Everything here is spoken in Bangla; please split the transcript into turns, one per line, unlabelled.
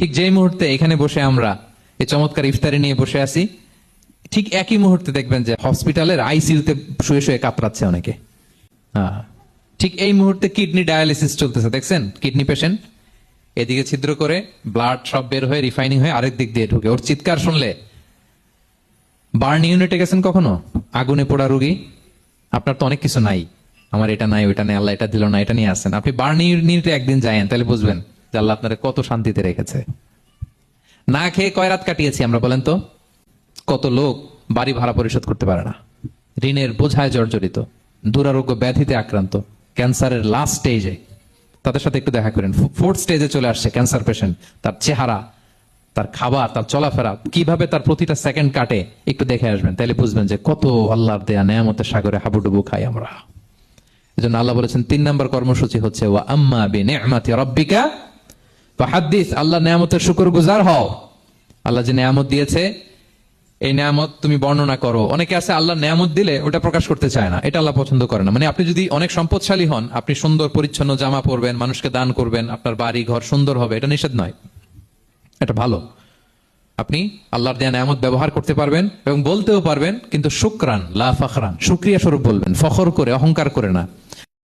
ঠিক যেই মুহূর্তে এখানে বসে আমরা এই চমৎকার ইফতারি নিয়ে বসে আছি, ঠিক একই মুহূর্তে দেখবেন যে হসপিটালের আইসিইউতে শুয়ে শুয়ে কাতরাচ্ছে অনেকে। ঠিক এই মুহূর্তে কিডনি ডায়ালিসিস চলতেছে, দেখছেন? কিডনি পেশেন্ট এদিকে ছিদ্র করে ব্লাড সব বের হয়ে রিফাইনিং হয়ে আরেক দিক দিয়ে ঢুকে। ওর চিৎকার শুনলে, বার্ন ইউনিটে গেছেন কখনো? আগুনে পোড়া রোগী, আপনার তো অনেক কিছু নাই, আমার এটা নাই ওইটা নাই, আল্লাহ এটা দিল না, এটা নিয়ে আসেন। আপনি বার্ন ইউনিটে একদিন যায়েন, তাহলে বুঝবেন যে আল্লাহ আপনার কত শান্তিতে রেখেছে। না খেয়ে কয় রাত কাটিয়েছি আমরা, বলেন তো? কত লোক বাড়ি ভাড়া পরিশোধ করতে পারে না, ঋণের বোঝায় জর্জরিত, দুরারোগ্য ব্যাধিতে আক্রান্ত, ক্যান্সারের লাস্ট স্টেজে। তাদের সাথে একটু দেখা করেন, ফোর্থ স্টেজে চলে আসছে ক্যান্সার পেশেন্ট। তার চেহারা, তার খাবার, তার চলাফেরা, কিভাবে তার প্রতিটা সেকেন্ড কাটে, একটু দেখে আসবেন, তাহলে বুঝবেন যে কত আল্লাহর দেয়া নেয়ামতের সাগরে হাবুডুবু খাই আমরা। এজন্য আল্লাহ বলেছেন 3 নম্বর কর্মসূচি হচ্ছে ওয়া আম্মা বিনি'মাতি রাব্বিকা ফাহাদ্দিস। আল্লাহ নেয়ামতের শুকরগুজার হও। আল্লাহ যে নেয়ামত দিয়েছে, এই নেয়ামত তুমি বর্ণনা করো। অনেকে আছে আল্লাহ নেয়ামত দিলে ওটা প্রকাশ করতে চায় না, এটা আল্লাহ পছন্দ করে না। মানে আপনি যদি অনেক সম্পদশালী হন, আপনি সুন্দর পরিচ্ছন্ন জামা পরবেন, মানুষকে দান করবেন, আপনার বাড়ি ঘর সুন্দর হবে, এটা নিষেধ নয়, এটা ভালো। আপনি আল্লাহর দেয়া নেয়ামত ব্যবহার করতে পারবেন এবং বলতেও পারবেন, কিন্তু শুকরান লা ফখরান, শুকরিয়া স্বরূপ বলবেন, ফখর করে, অহংকার করে না।